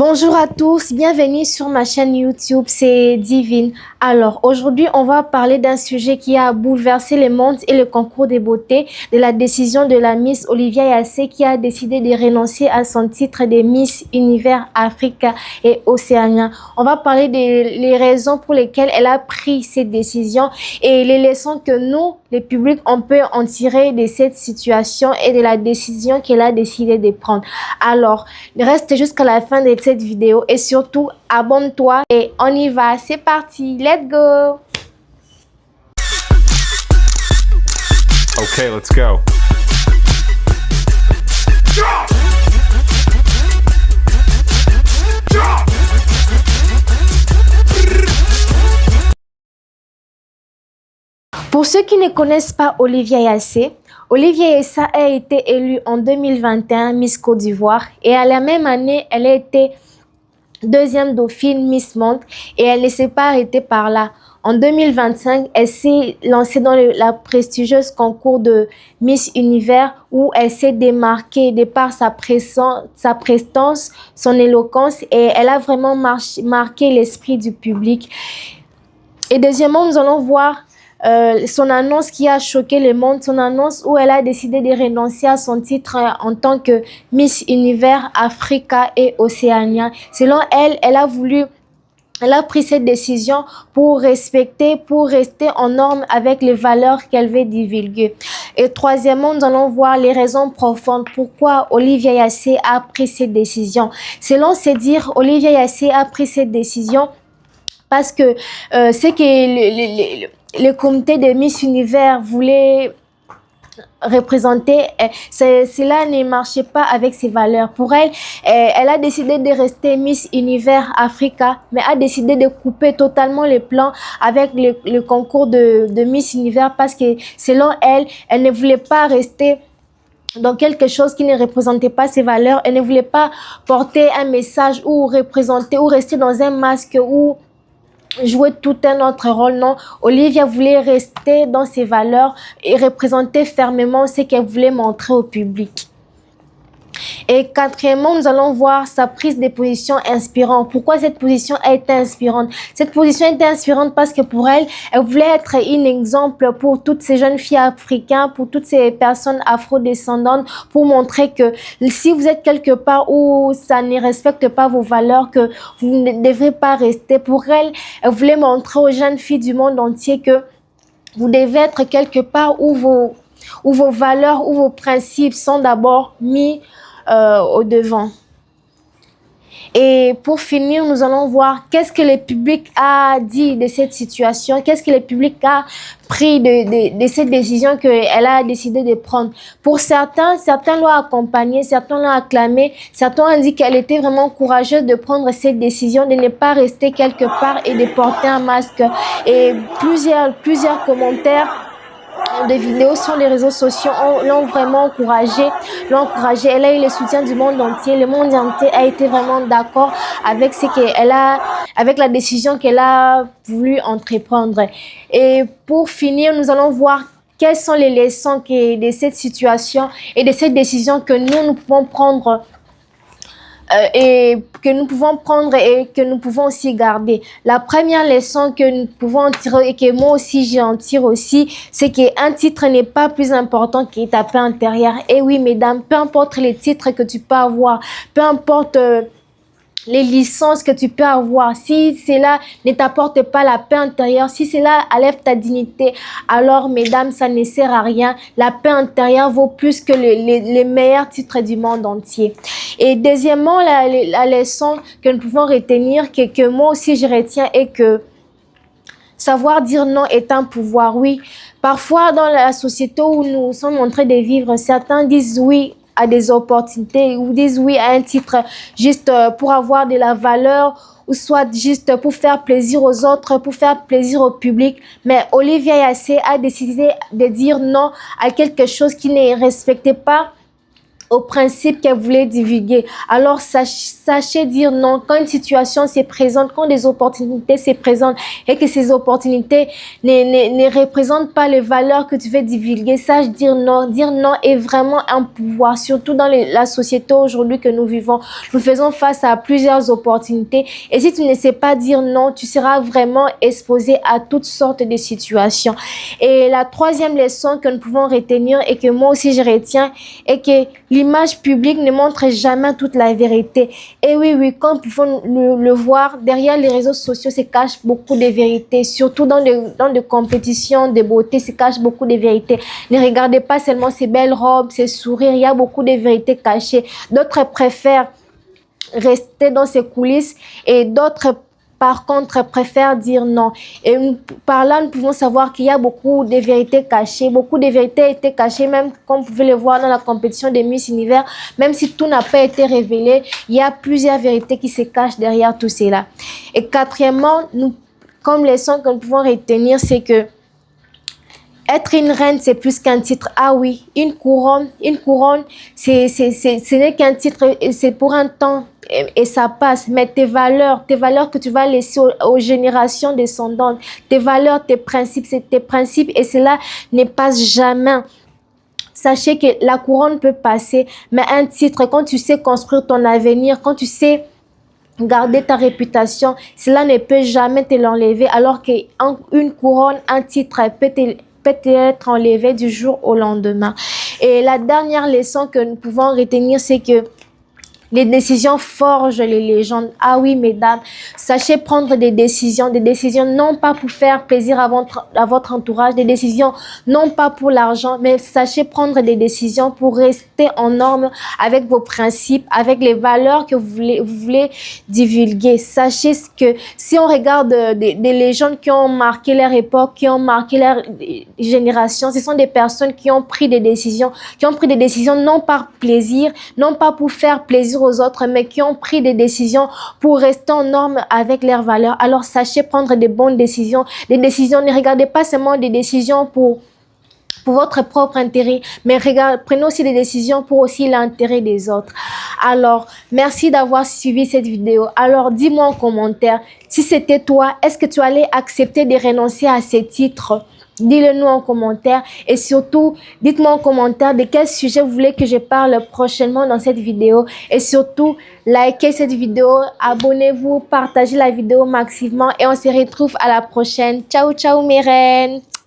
Bonjour à tous, bienvenue sur ma chaîne YouTube, c'est Divine. Alors, aujourd'hui, on va parler d'un sujet qui a bouleversé le monde et le concours des beautés, de la décision de la Miss Olivia Yassé qui a décidé de renoncer à son titre de Miss Univers Africa et Océania. On va parler des raisons pour lesquelles elle a pris cette décision et les leçons que nous, le public, on peut en tirer de cette situation et de la décision qu'elle a décidé de prendre. Alors, reste jusqu'à la fin de cette vidéo et surtout abonne-toi et on y va, c'est parti, let's go. Okay, let's go. Pour ceux qui ne connaissent pas Olivia Yassé, Olivia Yassé a été élue en 2021 Miss Côte d'Ivoire et à la même année, elle a été deuxième dauphine Miss Monde et elle ne s'est pas arrêtée par là. En 2025, elle s'est lancée dans la prestigieuse concours de Miss Univers où elle s'est démarquée de par sa prestance, son éloquence et elle a vraiment marqué l'esprit du public. Et deuxièmement, nous allons voir son annonce qui a choqué le monde, son annonce où elle a décidé de renoncer à son titre en tant que Miss Univers Africa et Océania. Selon elle, elle a pris cette décision pour rester en norme avec les valeurs qu'elle veut divulguer. Et troisièmement, nous allons voir les raisons profondes pourquoi Olivia Yassé a pris cette décision. Selon ses dires, Olivia Yassé a pris cette décision parce que c'est que le comité de Miss Univers voulait représenter, cela ne marchait pas avec ses valeurs. Pour elle, elle a décidé de rester Miss Univers Africa, mais a décidé de couper totalement les plans avec le concours de Miss Univers parce que selon elle, elle ne voulait pas rester dans quelque chose qui ne représentait pas ses valeurs. Elle ne voulait pas porter un message ou représenter ou rester dans un masque ou jouer tout un autre rôle. Non, Olivia voulait rester dans ses valeurs et représenter fermement ce qu'elle voulait montrer au public. Et quatrièmement, nous allons voir sa prise de position inspirante. Pourquoi cette position a été inspirante? Cette position a été inspirante parce que pour elle, elle voulait être un exemple pour toutes ces jeunes filles africaines, pour toutes ces personnes afrodescendantes, pour montrer que si vous êtes quelque part où ça ne respecte pas vos valeurs, que vous ne devrez pas rester. Pour elle, elle voulait montrer aux jeunes filles du monde entier que vous devez être quelque part où vos valeurs, où vos principes sont d'abord mis au devant. Et pour finir, nous allons voir qu'est-ce que le public a dit de cette situation, qu'est-ce que le public a pris de cette décision qu'elle a décidé de prendre. Pour certains l'ont accompagnée, certains l'ont acclamée, certains ont dit qu'elle était vraiment courageuse de prendre cette décision, de ne pas rester quelque part et de porter un masque. Et plusieurs commentaires de vidéos sur les réseaux sociaux l'ont vraiment encouragée. Elle a eu le soutien du monde entier. Le monde entier a été vraiment d'accord avec avec la décision qu'elle a voulu entreprendre. Et pour finir, nous allons voir quelles sont les leçons de cette situation et de cette décision que nous pouvons prendre et que nous pouvons aussi garder. La première leçon que nous pouvons en tirer et que moi aussi j'en tire aussi, c'est qu'un titre n'est pas plus important que ta paix intérieure. Et oui, mesdames, peu importe les titres que tu peux avoir, peu importe les licences que tu peux avoir, si cela ne t'apporte pas la paix intérieure, si cela enlève ta dignité, alors mesdames, ça ne sert à rien. La paix intérieure vaut plus que les meilleurs titres du monde entier. Et deuxièmement, la leçon que nous pouvons retenir, que moi aussi je retiens, est que savoir dire non est un pouvoir. Oui, parfois dans la société où nous sommes en train de vivre, certains disent oui à des opportunités ou disent oui à un titre juste pour avoir de la valeur ou soit juste pour faire plaisir aux autres, pour faire plaisir au public. Mais Olivia Yassé a décidé de dire non à quelque chose qui ne respectait pas au principe qu'elle voulait divulguer. Alors, sachez dire non quand une situation se présente, quand des opportunités se présentent et que ces opportunités ne représentent pas les valeurs que tu veux divulguer. Sache dire non. Dire non est vraiment un pouvoir, surtout dans la société aujourd'hui que nous vivons. Nous faisons face à plusieurs opportunités et si tu ne sais pas dire non, tu seras vraiment exposé à toutes sortes de situations. Et la troisième leçon que nous pouvons retenir et que moi aussi je retiens est que l'image publique ne montre jamais toute la vérité. Et oui, comme nous pouvons le voir, derrière les réseaux sociaux se cachent beaucoup de vérités. Surtout dans des compétitions de beauté, se cachent beaucoup de vérités. Ne regardez pas seulement ces belles robes, ces sourires, il y a beaucoup de vérités cachées. D'autres préfèrent rester dans ces coulisses et d'autres par contre, préfèrent dire non. Et par là, nous pouvons savoir qu'il y a beaucoup de vérités cachées. Beaucoup de vérités étaient cachées, même comme vous pouvez le voir dans la compétition des Miss Univers. Même si tout n'a pas été révélé, il y a plusieurs vérités qui se cachent derrière tout cela. Et quatrièmement, comme leçon que nous pouvons retenir, c'est que être une reine, c'est plus qu'un titre. Ah oui, une couronne, ce n'est qu'un titre, c'est pour un temps et ça passe. Mais tes valeurs que tu vas laisser aux générations descendantes, tes valeurs, tes principes, c'est tes principes et cela ne passe jamais. Sachez que la couronne peut passer, mais un titre, quand tu sais construire ton avenir, quand tu sais garder ta réputation, cela ne peut jamais te l'enlever, alors qu'une couronne, un titre peut être enlevé du jour au lendemain. Et la dernière leçon que nous pouvons retenir, c'est que les décisions forgent les légendes. Ah oui, mesdames, sachez prendre des décisions non pas pour faire plaisir à votre entourage, des décisions non pas pour l'argent, mais sachez prendre des décisions pour rester en norme avec vos principes, avec les valeurs que vous voulez divulguer. Sachez que si on regarde des légendes qui ont marqué leur époque, qui ont marqué leur génération, ce sont des personnes qui ont pris des décisions non par plaisir, non pas pour faire plaisir aux autres, mais qui ont pris des décisions pour rester en norme avec leurs valeurs. Alors sachez prendre des bonnes décisions. Ne regardez pas seulement des décisions pour votre propre intérêt, mais prenez aussi des décisions pour aussi l'intérêt des autres. Alors, merci d'avoir suivi cette vidéo. Alors, dis-moi en commentaire, si c'était toi, est-ce que tu allais accepter de renoncer à ces titres? Dis-le nous en commentaire et surtout, dites-moi en commentaire de quel sujet vous voulez que je parle prochainement dans cette vidéo. Et surtout, likez cette vidéo, abonnez-vous, partagez la vidéo maximum et on se retrouve à la prochaine. Ciao, ciao mes reines!